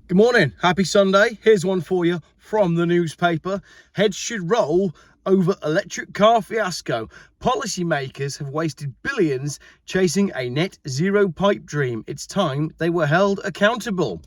Good morning, happy Sunday. Here's one for you from the newspaper. Heads should roll over electric car fiasco. Policymakers have wasted billions chasing a net zero pipe dream. It's time they were held accountable.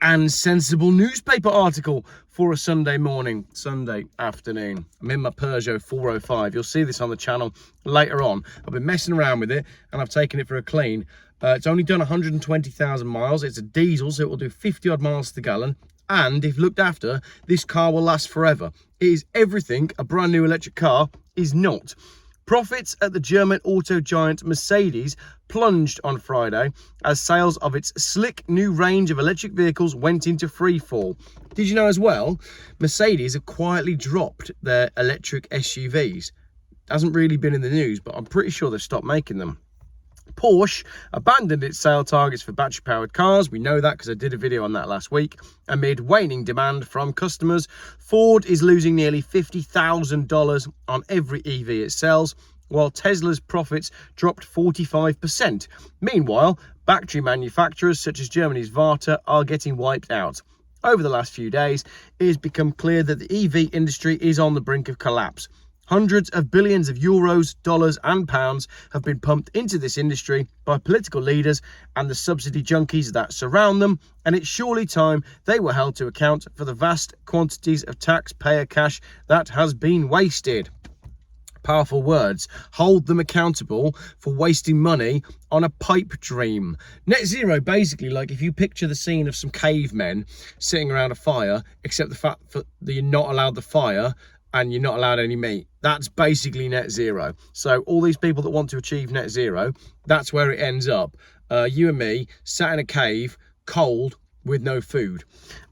And sensible newspaper article for a Sunday morning, Sunday afternoon. I'm in my Peugeot 405. You'll see this on the channel later on. I've been messing around with it and I've taken it for a clean. It's only done 120,000 miles. It's a diesel, so it will do 50 odd miles to the gallon. And if looked after, this car will last forever. It is everything a brand new electric car is not. Profits at the German auto giant Mercedes plunged on Friday as sales of its slick new range of electric vehicles went into free fall. Did you know as well, Mercedes have quietly dropped their electric SUVs? Hasn't really been in the news, but I'm pretty sure they've stopped making them. Porsche abandoned its sale targets for battery-powered cars. We know that because I did a video on that last week. Amid waning demand from customers, Ford is losing nearly $50,000 on every EV it sells, while Tesla's profits dropped 45%. Meanwhile, battery manufacturers such as Germany's Varta are getting wiped out. Over the last few days, it has become clear that the EV industry is on the brink of collapse. Hundreds of billions of euros, dollars and pounds have been pumped into this industry by political leaders and the subsidy junkies that surround them, and it's surely time they were held to account for the vast quantities of taxpayer cash that has been wasted. Powerful words. Hold them accountable for wasting money on a pipe dream. Net zero, basically, like if you picture the scene of some cavemen sitting around a fire, except the fact that you're not allowed the fire and you're not allowed any meat. That's basically net zero. So all these people that want to achieve net zero, that's where it ends up. You and me sat in a cave, cold, with no food.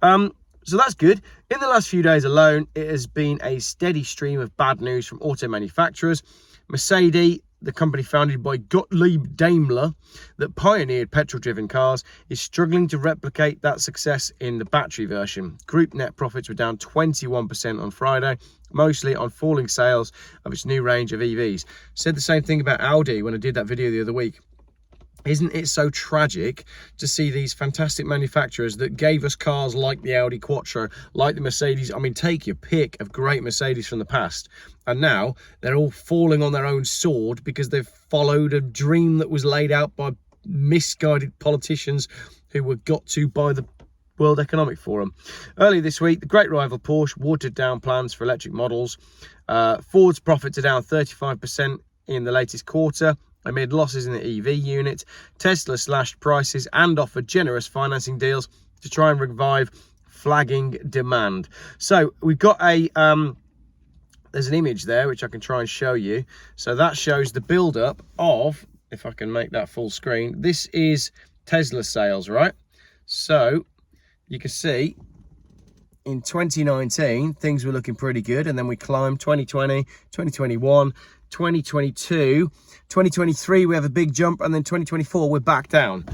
So that's good. In the last few days alone, it has been a steady stream of bad news from auto manufacturers. Mercedes, the company founded by Gottlieb Daimler that pioneered petrol-driven cars, is struggling to replicate that success in the battery version. Group net profits were down 21% on Friday, mostly on falling sales of its new range of EVs. Said the same thing about Audi when I did that video the other week. Isn't it so tragic to see these fantastic manufacturers that gave us cars like the Audi Quattro, like the Mercedes? I mean, take your pick of great Mercedes from the past. And now they're all falling on their own sword because they've followed a dream that was laid out by misguided politicians who were got to by the World Economic Forum. Earlier this week, the great rival Porsche watered down plans for electric models. Ford's profits are down 35% in the latest quarter amid losses in the EV unit. Tesla slashed prices and offered generous financing deals to try and revive flagging demand. So we've got a there's an image there which I can try and show you. So that shows the build-up of, if I can make that full screen, this is Tesla sales, right? So you can see in 2019 things were looking pretty good, and then we climbed 2020, 2021, 2022, 2023 we have a big jump, and then 2024 we're back down.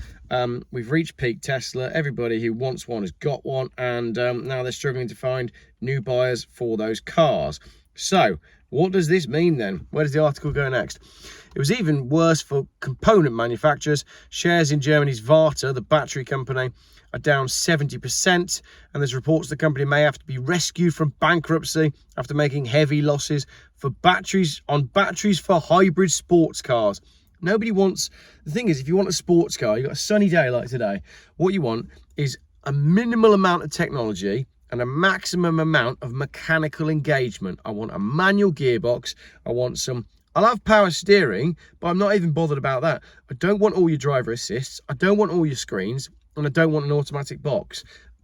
We've reached peak Tesla. Everybody who wants one has got one, and now they're struggling to find new buyers for those cars. So what does this mean then? Where does the article go next? It was even worse for component manufacturers. Shares in Germany's Varta, the battery company, are down 70%, and there's reports the company may have to be rescued from bankruptcy after making heavy losses for batteries for hybrid sports cars. Nobody wants, the thing is, if you want a sports car, you've got a sunny day like today, what you want is a minimal amount of technology and a maximum amount of mechanical engagement. I want a manual gearbox. I'll have power steering, but I'm not even bothered about that. I don't want all your driver assists. I don't want all your screens, and I don't want an automatic box.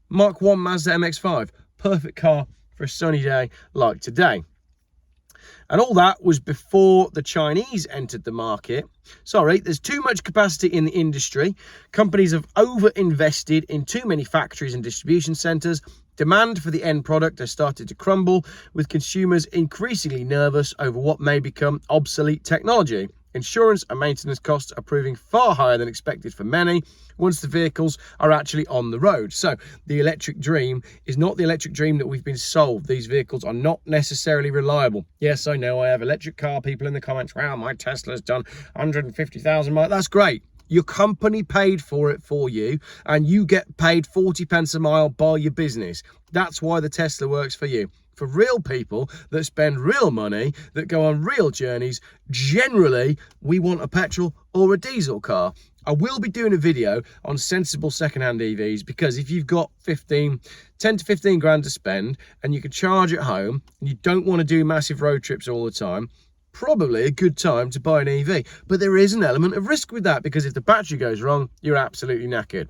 Mark 1 Mazda MX-5, perfect car for a sunny day like today. And all that was before the Chinese entered the market. Sorry, there's too much capacity in the industry. Companies have over-invested in too many factories and distribution centres. Demand for the end product has started to crumble, with consumers increasingly nervous over what may become obsolete technology. Insurance and maintenance costs are proving far higher than expected for many once the vehicles are actually on the road. So the electric dream is not the electric dream that we've been sold. These vehicles are not necessarily reliable. Yes, I know I have electric car people in the comments. Well, my Tesla's done 150,000 miles. That's great. Your company paid for it for you, and you get paid 40 pence a mile by your business. That's why the Tesla works for you. For real people that spend real money, that go on real journeys, generally, we want a petrol or a diesel car. I will be doing a video on sensible second-hand EVs, because if you've got 10 to 15 grand to spend and you can charge at home and you don't want to do massive road trips all the time, probably a good time to buy an EV. But there is an element of risk with that, because if the battery goes wrong, you're absolutely knackered.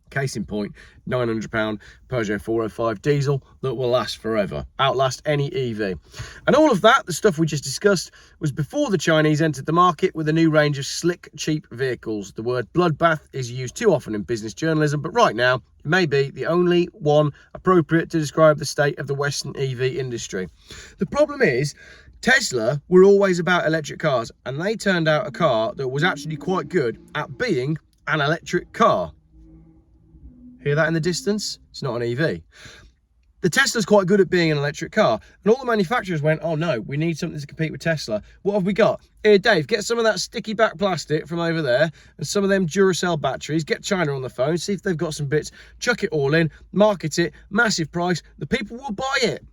Case in point, £900 Peugeot 405 diesel that will last forever, outlast any EV. And all of that, the stuff we just discussed, was before the Chinese entered the market with a new range of slick, cheap vehicles. The word bloodbath is used too often in business journalism, but right now, it may be the only one appropriate to describe the state of the Western EV industry. The problem is, Tesla were always about electric cars, and they turned out a car that was actually quite good at being an electric car. Hear that in the distance? It's not an EV. The Tesla's quite good at being an electric car, and all the manufacturers went, oh no, we need something to compete with Tesla. What have we got? Here, Dave, get some of that sticky back plastic from over there and some of them Duracell batteries. Get China on the phone, see if they've got some bits, chuck it all in, market it, massive price. The people will buy it.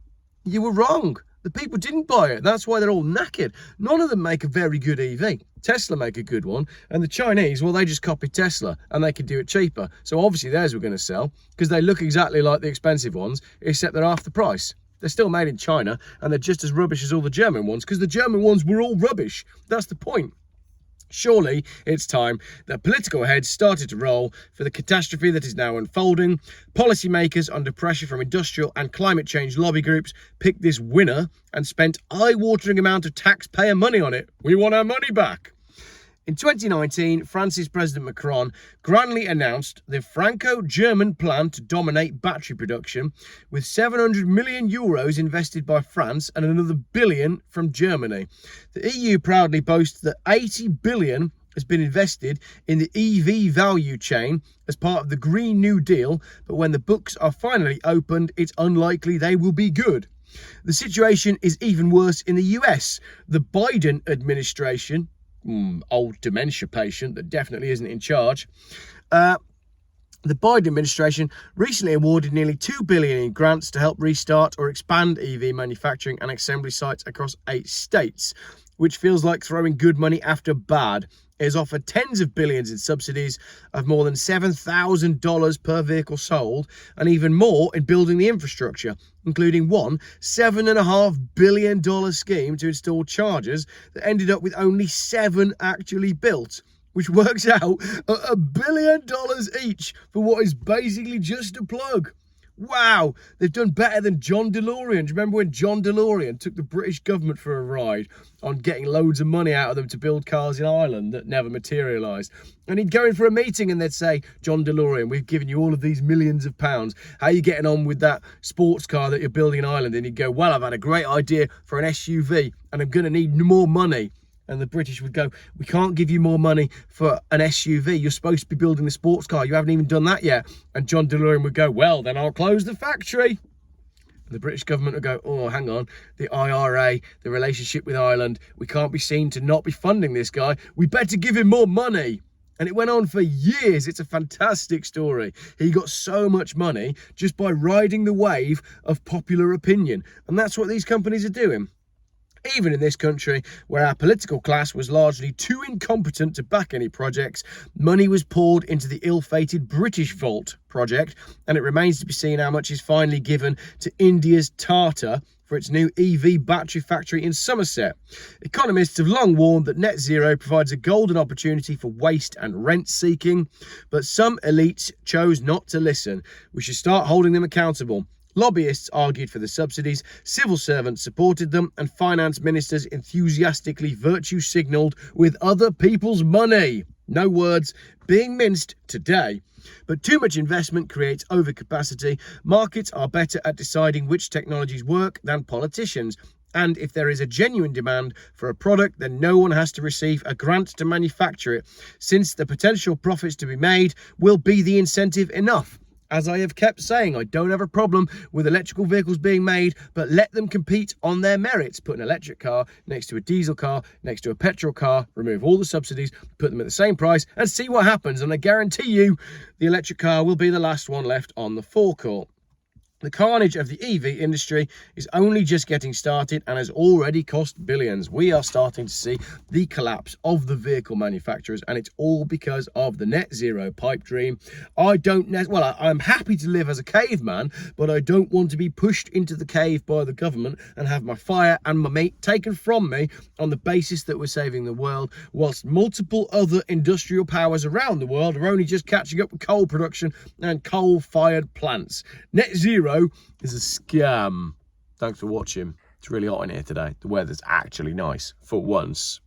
You were wrong. The people didn't buy it. That's why they're all knackered. None of them make a very good EV. Tesla make a good one, and the Chinese, well, they just copied Tesla and they could do it cheaper. So obviously theirs were going to sell, because they look exactly like the expensive ones, except they're half the price. They're still made in China, and they're just as rubbish as all the German ones, because the German ones were all rubbish. That's the point. Surely it's time that political heads started to roll for the catastrophe that is now unfolding. Policymakers, under pressure from industrial and climate change lobby groups, picked this winner and spent eye-watering amount of taxpayer money on it. We want our money back. In 2019, France's President Macron grandly announced the Franco-German plan to dominate battery production, with 700 million euros invested by France and another billion from Germany. The EU proudly boasts that 80 billion has been invested in the EV value chain as part of the Green New Deal, but when the books are finally opened, it's unlikely they will be good. The situation is even worse in the US. The Biden administration, old dementia patient that definitely isn't in charge. The Biden administration recently awarded nearly $2 billion in grants to help restart or expand EV manufacturing and assembly sites across 8 states, which feels like throwing good money after bad. It has offered tens of billions in subsidies of more than $7,000 per vehicle sold, and even more in building the infrastructure, including one $7.5 billion scheme to install chargers that ended up with only 7 actually built, which works out at $1 billion each for what is basically just a plug. Wow, they've done better than John DeLorean. Do you remember when John DeLorean took the British government for a ride on getting loads of money out of them to build cars in Ireland that never materialised? And he'd go in for a meeting and they'd say, John DeLorean, we've given you all of these millions of pounds. How are you getting on with that sports car that you're building in Ireland? And he'd go, well, I've had a great idea for an SUV and I'm going to need more money. And the British would go, we can't give you more money for an SUV. You're supposed to be building the sports car. You haven't even done that yet. And John DeLorean would go, well, then I'll close the factory. And the British government would go, oh, hang on. The IRA, the relationship with Ireland, we can't be seen to not be funding this guy. We better give him more money. And it went on for years. It's a fantastic story. He got so much money just by riding the wave of popular opinion. And that's what these companies are doing. Even in this country, where our political class was largely too incompetent to back any projects, money was poured into the ill-fated British Volt project, and it remains to be seen how much is finally given to India's Tata for its new EV battery factory in Somerset. Economists have long warned that net zero provides a golden opportunity for waste and rent seeking, but some elites chose not to listen. We should start holding them accountable. Lobbyists argued for the subsidies, civil servants supported them, and finance ministers enthusiastically virtue signalled with other people's money. No words being minced today. But too much investment creates overcapacity. Markets are better at deciding which technologies work than politicians. And if there is a genuine demand for a product, then no one has to receive a grant to manufacture it, since the potential profits to be made will be the incentive enough. As I have kept saying, I don't have a problem with electrical vehicles being made, but let them compete on their merits. Put an electric car next to a diesel car, next to a petrol car, remove all the subsidies, put them at the same price, and see what happens. And I guarantee you, the electric car will be the last one left on the forecourt. The carnage of the EV industry is only just getting started and has already cost billions. We are starting to see the collapse of the vehicle manufacturers, and it's all because of the net zero pipe dream. I'm happy to live as a caveman, but I don't want to be pushed into the cave by the government and have my fire and my meat taken from me on the basis that we're saving the world, whilst multiple other industrial powers around the world are only just catching up with coal production and coal-fired plants. Net zero is a scam. Thanks for watching. It's really hot in here today. The weather's actually nice for once.